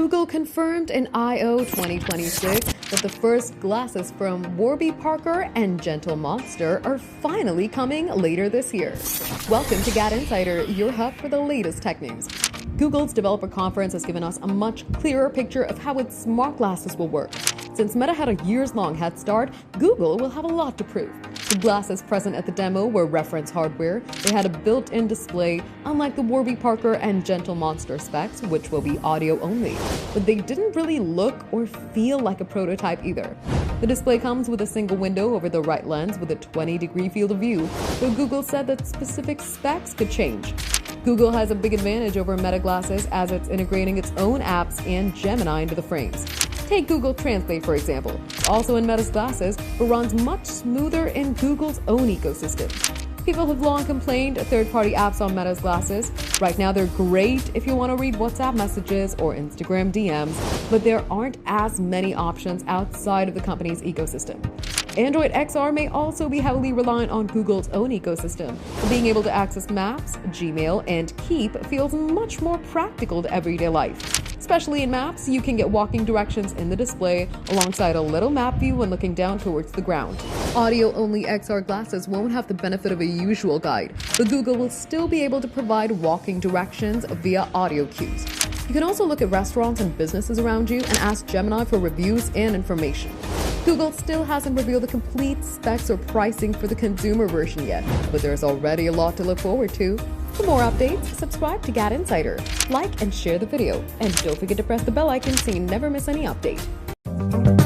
Google confirmed in I/O 2026 that the first glasses from Warby Parker and Gentle Monster are finally coming later this year. Welcome to GadInsider, your hub for the latest tech news. Google's developer conference has given us a much clearer picture of how its smart glasses will work. Since Meta had a years-long head start, Google will have a lot to prove. The glasses present at the demo were reference hardware. They had a built-in display, unlike the Warby Parker and Gentle Monster specs, which will be audio only. But they didn't really look or feel like a prototype either. The display comes with a single window over the right lens with a 20-degree field of view, though Google said that specific specs could change. Google has a big advantage over Meta glasses as it's integrating its own apps and Gemini into the frames. Take Google Translate, for example. It's also in Meta's glasses, but runs much smoother in Google's own ecosystem. People have long complained at third-party apps on Meta's glasses. Right now, they're great if you want to read WhatsApp messages or Instagram DMs, but there aren't as many options outside of the company's ecosystem. Android XR may also be heavily reliant on Google's own ecosystem. Being able to access Maps, Gmail, and Keep feels much more practical to everyday life. Especially in Maps, you can get walking directions in the display alongside a little map view when looking down towards the ground. Audio-only XR glasses won't have the benefit of a usual guide, but Google will still be able to provide walking directions via audio cues. You can also look at restaurants and businesses around you and ask Gemini for reviews and information. Google still hasn't revealed the complete specs or pricing for the consumer version yet, but there's already a lot to look forward to. For more updates, subscribe to GadInsider, like and share the video, and don't forget to press the bell icon so you never miss any update.